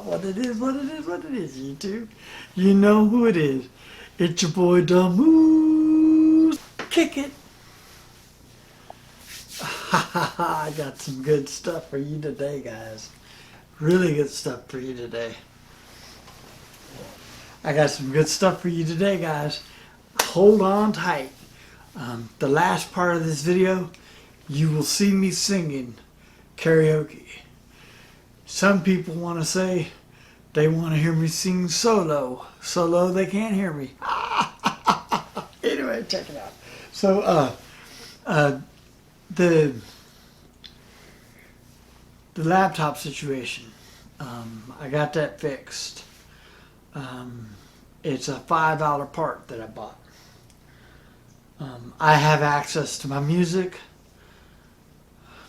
what it is, YouTube. You know who it is. It's your boy Damoose. Kick it. I got some good stuff for you today, guys. Really good stuff for you today. I got some good stuff for you today, guys. Hold on tight. The last part of this video, you will see me singing karaoke. Some people want to say they want to hear me sing solo. Solo, they can't hear me. Anyway, check it out. So, the laptop situation, I got that fixed. It's a $5 part that I bought. I have access to my music.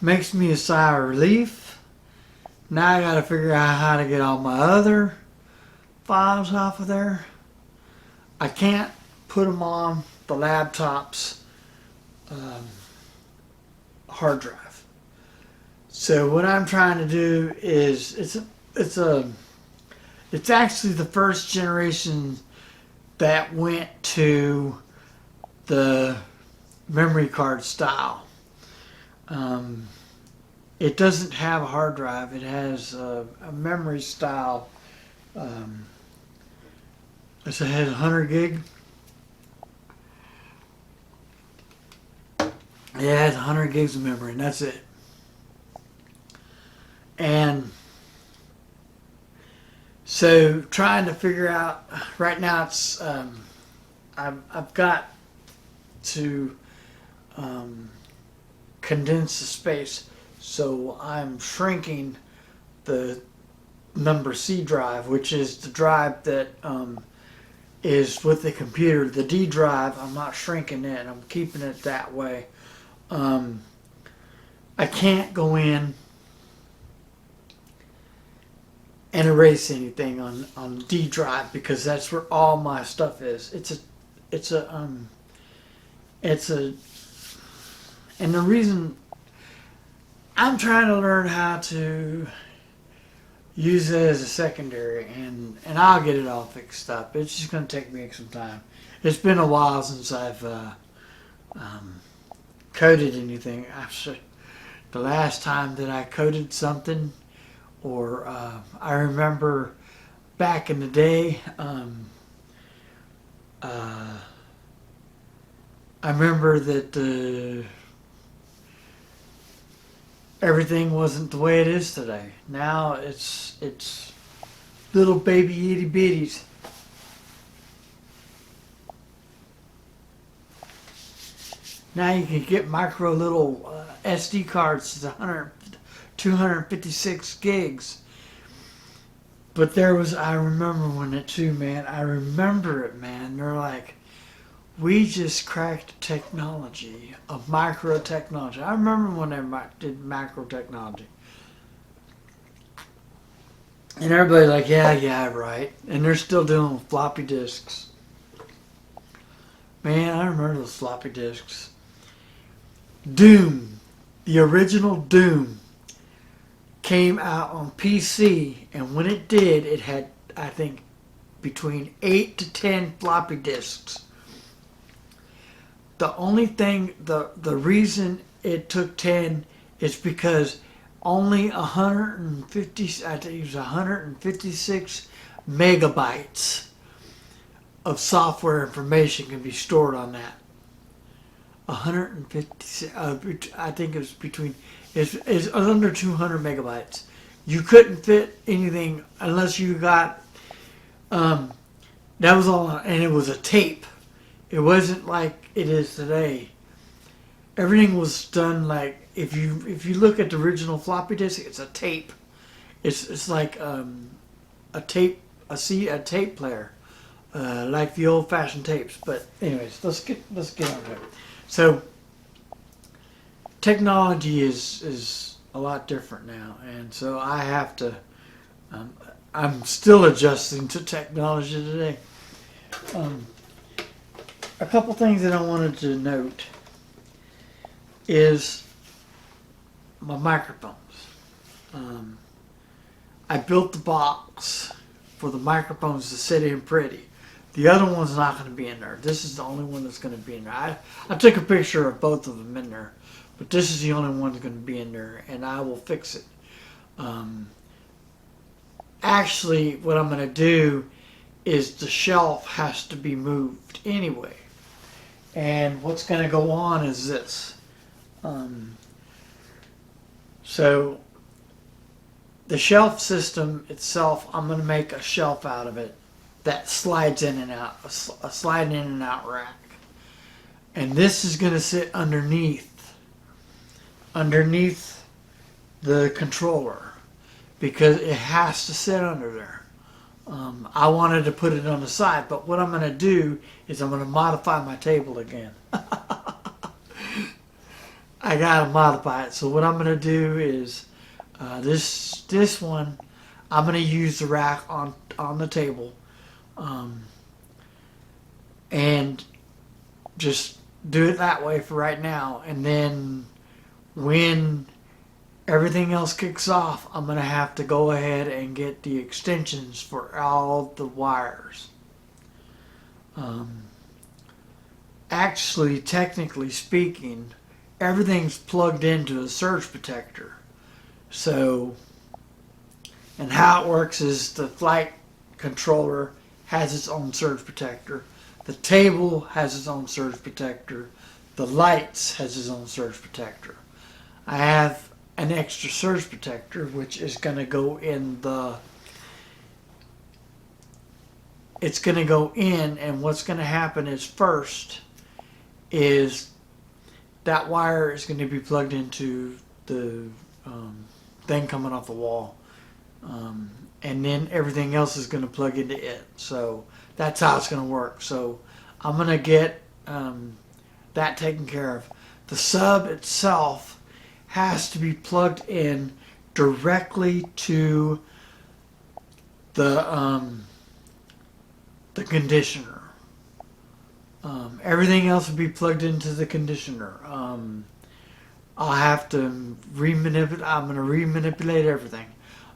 Makes me a sigh of relief. Now I got to figure out how to get all my other files off of there. I can't put them on the laptop's hard drive. So what I'm trying to do is it's actually the first generation that went to the memory card style. It doesn't have a hard drive. It has a memory style. It has 100 gig. Yeah, it has 100 gigs of memory, and that's it. And so trying to figure out, right now it's, I've got to condense the space. So I'm shrinking the number C drive, which is the drive that is with the computer. The D drive, I'm not shrinking it. I'm keeping it that way. I can't go in and erase anything on D drive because that's where all my stuff is. And the reason I'm trying to learn how to use it as a secondary, and I'll get it all fixed up. It's just going to take me some time. It's been a while since I've coded anything. The last time that I coded something, or I remember back in the day, I remember that everything wasn't the way it is today. Now it's little baby itty bitties. Now you can get micro little SD cards, 256 gigs. But I remember when it too, man. I remember it, man. They're like, we just cracked technology of micro technology. I remember when they did macro technology. And everybody's like, yeah, right. And they're still doing floppy disks. Man, I remember those floppy disks. Doom, the original Doom, came out on PC. And when it did, it had, I think, between 8 to 10 floppy disks. The only thing, the reason it took 10 is because only 150, I think it was 156 megabytes of software information can be stored on that. 150, I think it was it's under 200 megabytes. You couldn't fit anything unless you got, that was all, and it was a tape. It wasn't like it is today. Everything was done like, if you look at the original floppy disk, it's a tape. It's like a tape player, like the old-fashioned tapes. But anyways, let's get on to it. So technology is a lot different now, and so I have to. I'm still adjusting to technology today. A couple things that I wanted to note is my microphones. I built the box for the microphones to sit in pretty. The other one's not going to be in there. This is the only one that's going to be in there. I took a picture of both of them in there, but this is the only one that's going to be in there, and I will fix it. Actually, what I'm going to do is the shelf has to be moved anyway. And what's going to go on is this. So the shelf system itself, I'm going to make a shelf out of it that slides in and out, a slide in and out rack. And this is going to sit underneath the controller, because it has to sit under there. I wanted to put it on the side, but what I'm going to do is I'm going to modify my table again. I got to modify it. So what I'm going to do is this one, I'm going to use the rack on the table, and just do it that way for right now. And then when everything else kicks off, I'm going to have to go ahead and get the extensions for all the wires. Actually, technically speaking, everything's plugged into a surge protector. So, and how it works is the flight controller has its own surge protector. The table has its own surge protector. The lights has its own surge protector. I have an extra surge protector, which is going to go in it's going to go in, and what's going to happen is first is that wire is going to be plugged into the thing coming off the wall, and then everything else is going to plug into it. So that's how it's going to work. So I'm going to get that taken care of. The sub itself has to be plugged in directly to the conditioner. Everything else will be plugged into the conditioner. I'll have to remanipulate. I'm going to remanipulate everything.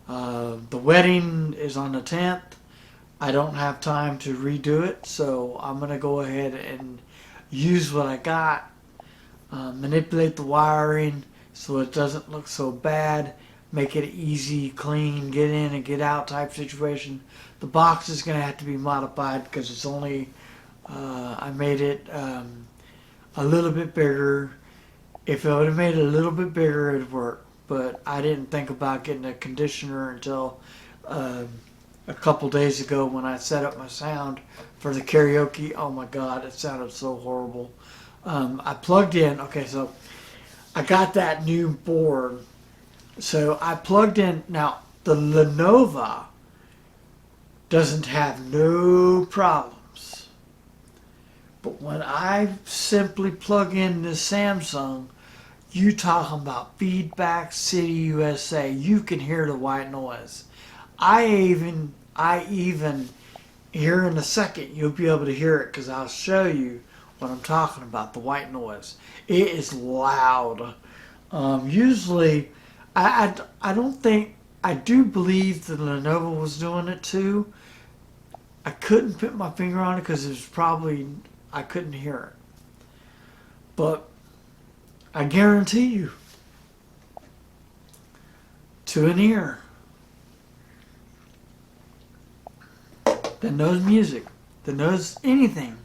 The wedding is on the 10th. I don't have time to redo it, so I'm going to go ahead and use what I got. Manipulate the wiring so it doesn't look so bad. Make it easy, clean, get in and get out type situation. The box is going to have to be modified because it's only, I made it a little bit bigger. If I would have made it a little bit bigger, it'd work. But I didn't think about getting a conditioner until a couple days ago when I set up my sound for the karaoke. Oh my God, it sounded so horrible. I plugged in, okay, so I got that new board. So I plugged in, now the Lenovo doesn't have no problems. But when I simply plug in the Samsung, you talking about feedback city USA, you can hear the white noise. I even here in a second you'll be able to hear it because I'll show you what I'm talking about, the white noise. It is loud. Usually I don't think, I do believe the Lenovo was doing it too. I couldn't put my finger on it because it was probably, I couldn't hear it. But I guarantee you, to an ear that knows music, that knows anything,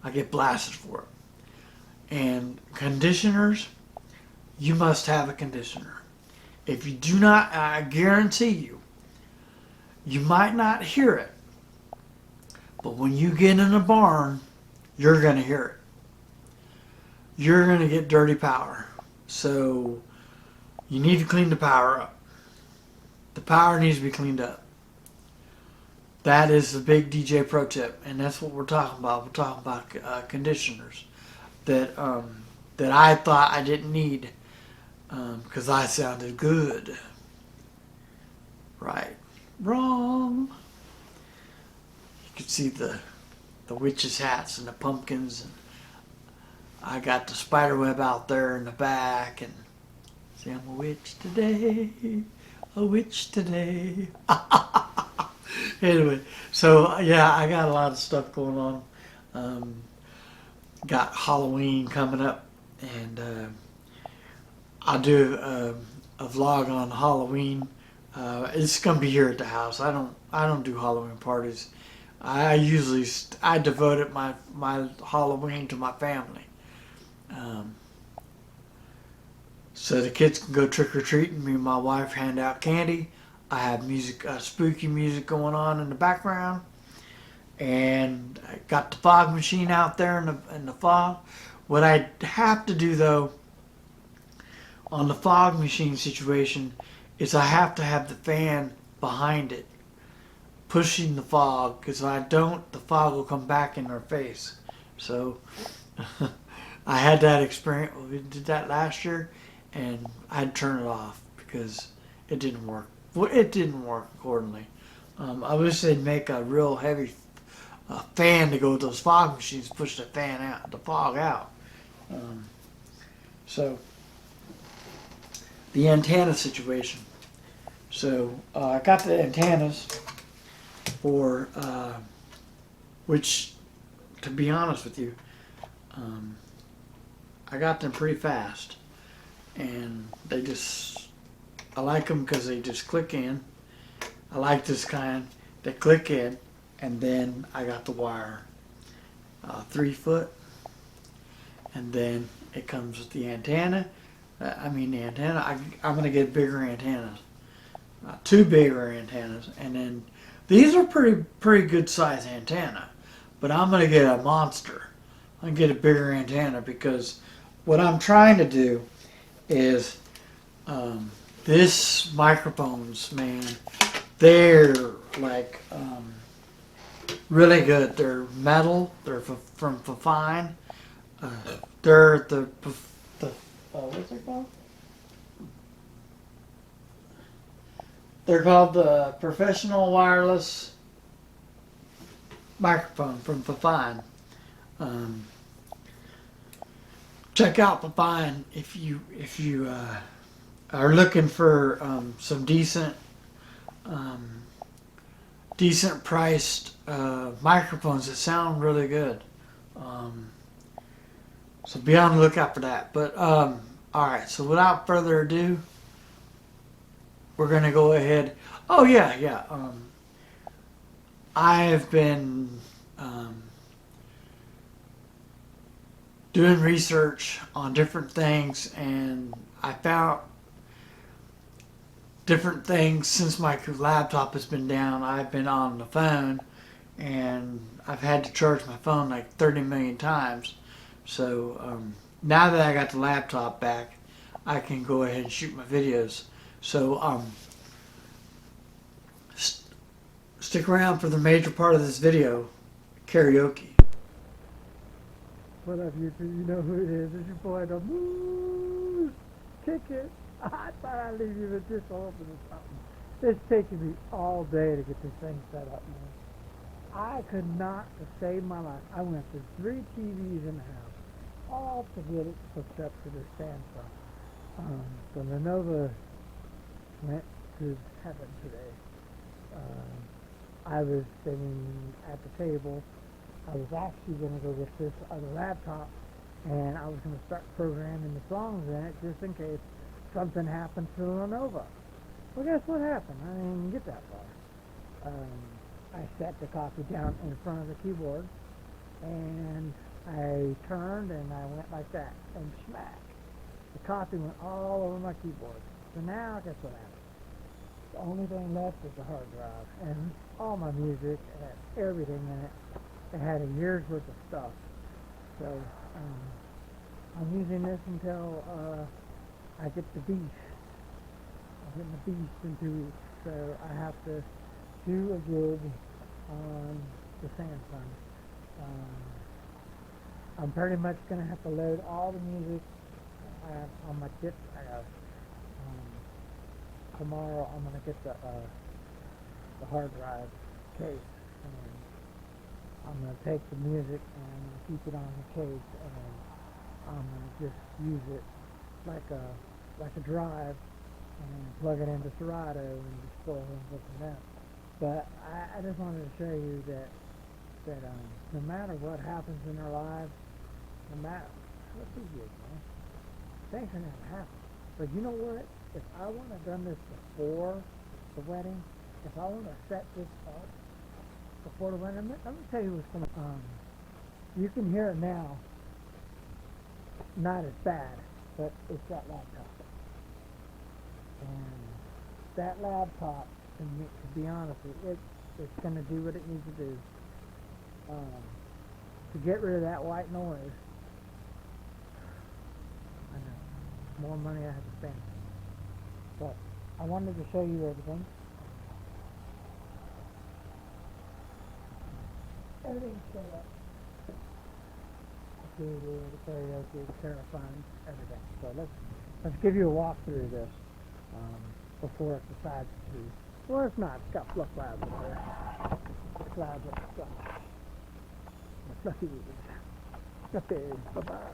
I get blasted for it. And conditioners, you must have a conditioner. If you do not, I guarantee you, you might not hear it, but when you get in a barn, you're going to hear it. You're going to get dirty power. So you need to clean the power up. The power needs to be cleaned up. That is the big DJ pro tip, and that's what we're talking about. We're talking about conditioners that that I thought I didn't need because I sounded good. Right. Wrong. You can see the witches' hats and the pumpkins, and I got the spider web out there in the back, and see, I'm a witch today. a witch today. Anyway, so yeah, I got a lot of stuff going on. Got Halloween coming up, and I'll do a vlog on Halloween. It's gonna be here at the house. I don't do Halloween parties. I devoted my Halloween to my family. So the kids can go trick or treating. Me and my wife hand out candy. I have music, spooky music going on in the background, and I got the fog machine out there in the fog. What I have to do though on the fog machine situation is I have to have the fan behind it pushing the fog, because if I don't, the fog will come back in our face. So I had that experience. We did that last year, and I had to turn it off because it didn't work. Well, it didn't work accordingly. I wish they'd make a real heavy fan to go with those fog machines, push the fan out, the fog out. So the antenna situation. So I got the antennas for which, to be honest with you, I got them pretty fast, and they just, I like them because they just click in. I like this kind. They click in, and then I got the wire 3 foot, and then it comes with the antenna. I'm going to get bigger antennas, 2 bigger antennas, and then these are pretty good size antenna, but I'm going to get a monster. I'm going to get a bigger antenna because what I'm trying to do is this microphones, man, they're like really good. They're metal. They're from Fine. They're the what's it called? They're called the Professional Wireless Microphone from Fine. Check out Fine if you are looking for some decent priced microphones that sound really good. So be on the lookout for that. But all right. So without further ado, we're gonna go ahead. Oh yeah. I've been doing research on different things, and I found different things since my laptop has been down. I've been on the phone, and I've had to charge my phone like 30 million times. So now that I got the laptop back, I can go ahead and shoot my videos. So stick around for the major part of this video, karaoke. What up, YouTube? You know who it is. It's your boy, the Moose. Kick it. I thought I'd leave you with this open or something. It's taking me all day to get this thing set up, man. I could not, to save my life, I went through 3 TVs in the house, all to get it hooked up to this Samsung. The Lenovo went to heaven today. I was sitting at the table. I was actually going to go get this other laptop, and I was going to start programming the songs in it just in case something happened to the Lenovo. Well, guess what happened? I didn't even get that far. I set the copy down in front of the keyboard, and I turned and I went like that, and smack. The copy went all over my keyboard. So now, guess what happened? The only thing left is the hard drive, and all my music, and everything in it. It had a year's worth of stuff. So I'm using this until I get the beast. I'm getting the beast in 2 weeks. So I have to do a gig on the Samsung. I'm pretty much going to have to load all the music on my kit. Tomorrow I'm going to get the hard drive case. And I'm going to take the music and I'm going to keep it on the case, and I'm going to just use it like a drive plug it into Serato and just pull things up and down. But I just wanted to show you that no matter what happens in our lives, no matter what we do, man, things are gonna happen. But you know what? If I would have done this before the wedding, if I would have set this up before the wedding, let me tell you what's going on. You can hear it now, not as bad, but it's that laptop. And that laptop, to be honest with you, it's going to do what it needs to do. To get rid of that white noise, I know, more money I have to spend. But I wanted to show you everything. Everything's set up. The karaoke, the terrifying, everything. So let's give you a walkthrough of this before it decides to. Well, it's not. It's got fluff clouds up there. Clouds up the sky. The fluffies. Fluffies. Bye-bye.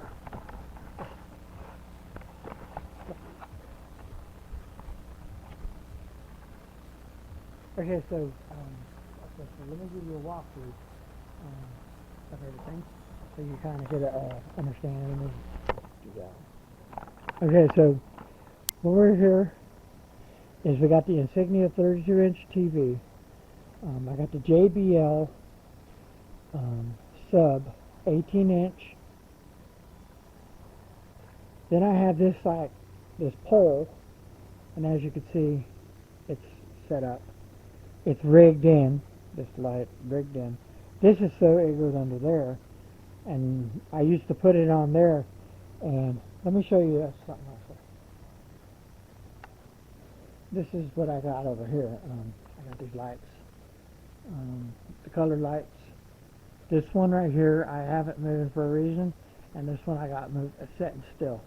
Okay, so let me give you a walkthrough of everything, so you kind of get a understanding. Okay, so what we're here is we got the Insignia 32-inch TV. I got the JBL sub 18-inch. Then I have this pole, and as you can see, it's set up. It's rigged in. This light rigged in. This is so it goes under there, and I used to put it on there. And let me show you something else. This is what I got over here. I got these lights, the color lights. This one right here I haven't moved for a reason, and this one I got moved, setting still.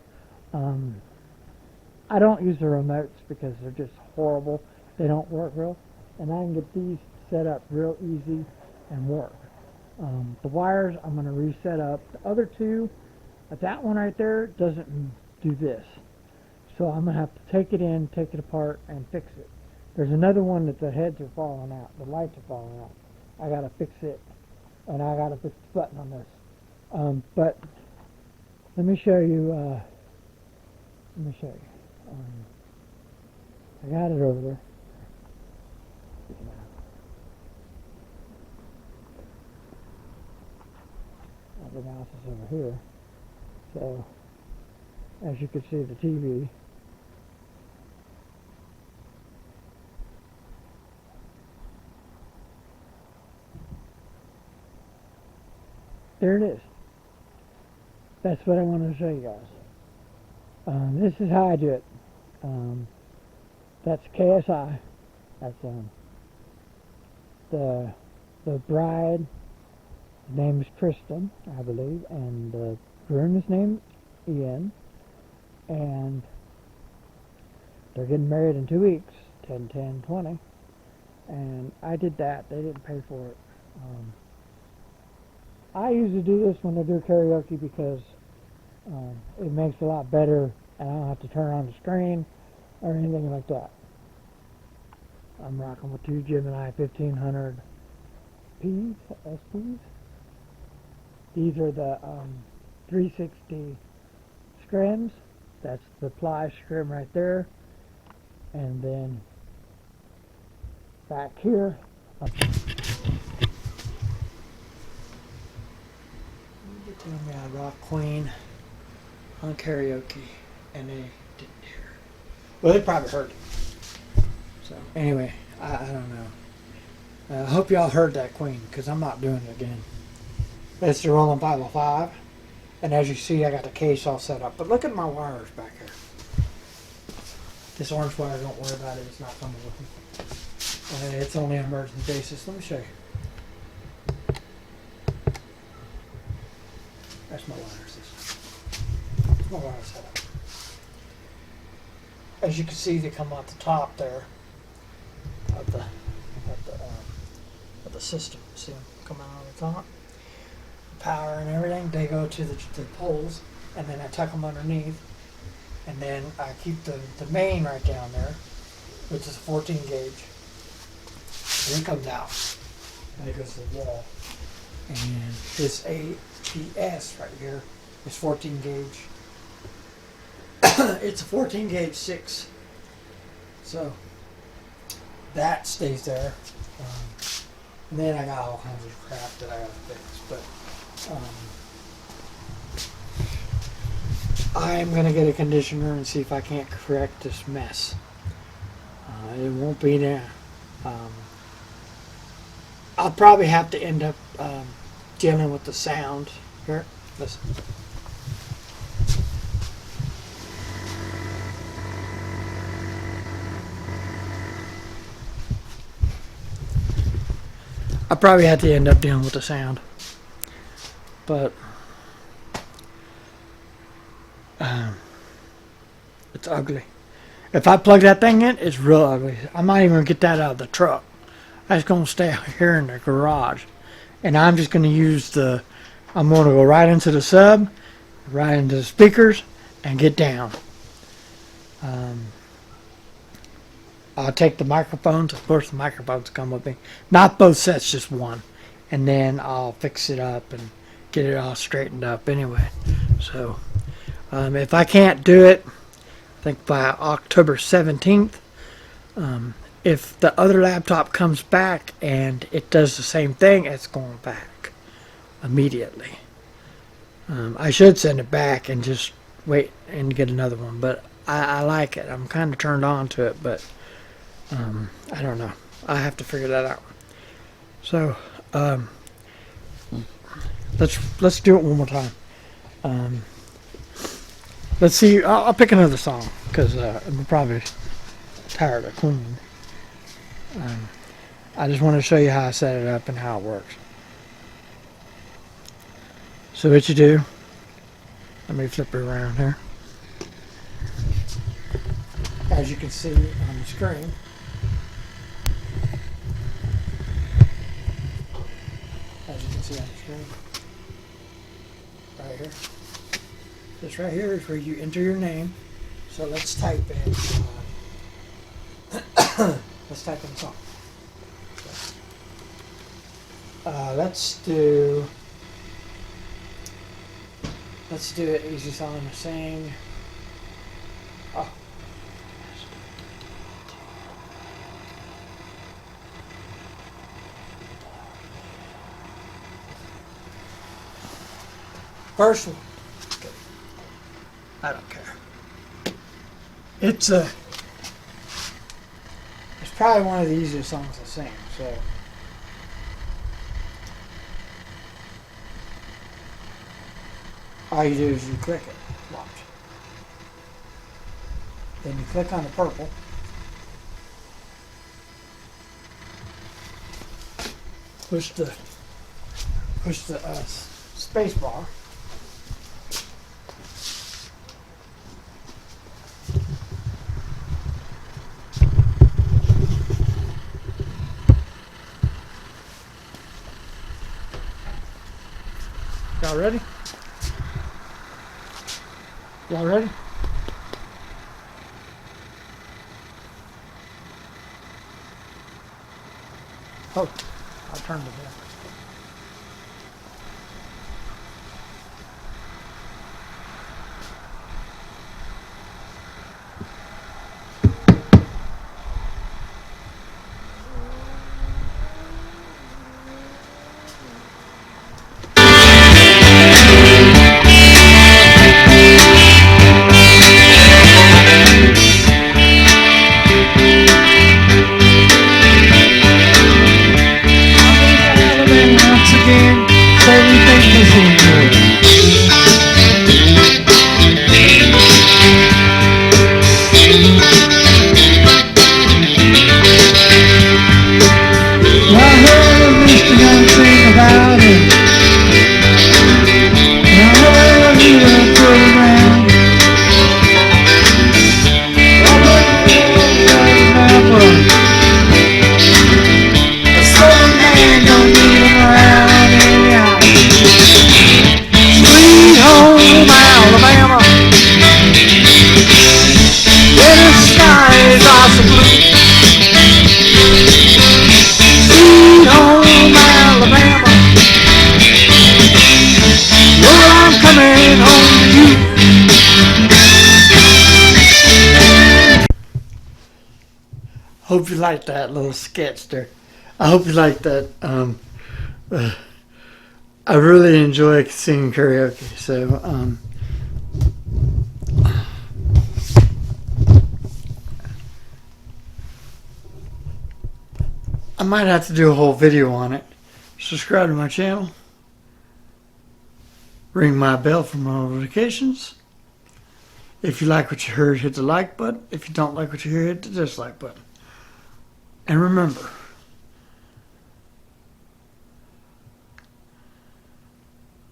I don't use the remotes because they're just horrible. They don't work real, and I can get these set up real easy and work. The wires I'm going to reset up. The other two, that one right there doesn't do this. So I'm going to have to take it in, take it apart, and fix it. There's another one that the heads are falling out. The lights are falling out. I got to fix it, and I got to fix the button on this. But let me show you. I got it over there. The mouse is over here. So, as you can see, the TV. There it is. That's what I wanted to show you guys. This is how I do it. That's KSI. That's the bride. His name is Kristen, I believe, and the groom is named Ian, and they're getting married in 2 weeks, 10/10/20, and I did that. They didn't pay for it. I usually do this when I do karaoke because it makes it a lot better, and I don't have to turn on the screen or anything like that. I'm rocking with 2 Gemini 1500P, SPs. These are the 360 scrims. That's the ply scrim right there. And then back here. You tell me I rock Queen on karaoke, and they didn't hear it. Well, they probably heard it. So anyway, I don't know. I hope y'all heard that Queen, because I'm not doing it again. It's the Roland 505, and as you see, I got the case all set up. But look at my wires back here. This orange wire, don't worry about it. It's not coming with me. It's only an emergency basis. Let me show you. That's my wires. That's my wires set up. As you can see, they come out the top there of the system. See them come out on the top. Power and everything, they go to the poles, and then I tuck them underneath, And then I keep the main right down there, which is a 14 gauge. Then it comes out, and it goes to the wall. And this APS right here is 14 gauge. It's a 14 gauge 6. So that stays there. And then I got all kinds of crap that I gotta fix. But I'm gonna get a conditioner and see if I can't correct this mess. It won't be there. I'll probably have to end up dealing with the sound. Here, listen. I probably have to end up dealing with the sound, but it's ugly. If I plug that thing in, it's real ugly. I'm not even gonna get that out of the truck. That's gonna stay out here in the garage, and I'm just gonna use I'm gonna go right into the sub, right into the speakers, and get down. I'll take the microphones. Of course, the microphones come with me. Not both sets, just one. And then I'll fix it up and get it all straightened up anyway. So, if I can't do it, I think by October 17th, if the other laptop comes back and it does the same thing, it's going back immediately. I should send it back and just wait and get another one. But I like it. I'm kind of turned on to it, but I don't know. I have to figure that out. So let's do it one more time. Let's see. I'll pick another song because I'm probably tired of cleaning. I just want to show you how I set it up and how it works. So what you do? Let me flip it around here. As you can see on the screen. As you can see on the screen. Right here. This right here is where you enter your name. So let's type in let's type in song. Let's do it easy song to sing. Oh. First one. I don't care. It's probably one of the easiest songs to sing, so all you do is you click it. Watch. Then you click on the purple. Push the space bar. Y'all ready? Y'all ready? Oh, I'll turn the bell. hope you liked that little sketch there. I hope you liked that. I really enjoy singing karaoke, so I might have to do a whole video on it. Subscribe to my channel. Ring my bell for more notifications. If you like what you heard, hit the like button. If you don't like what you hear, hit the dislike button. And remember,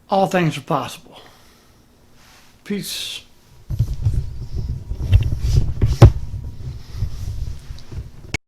all things are possible. Peace.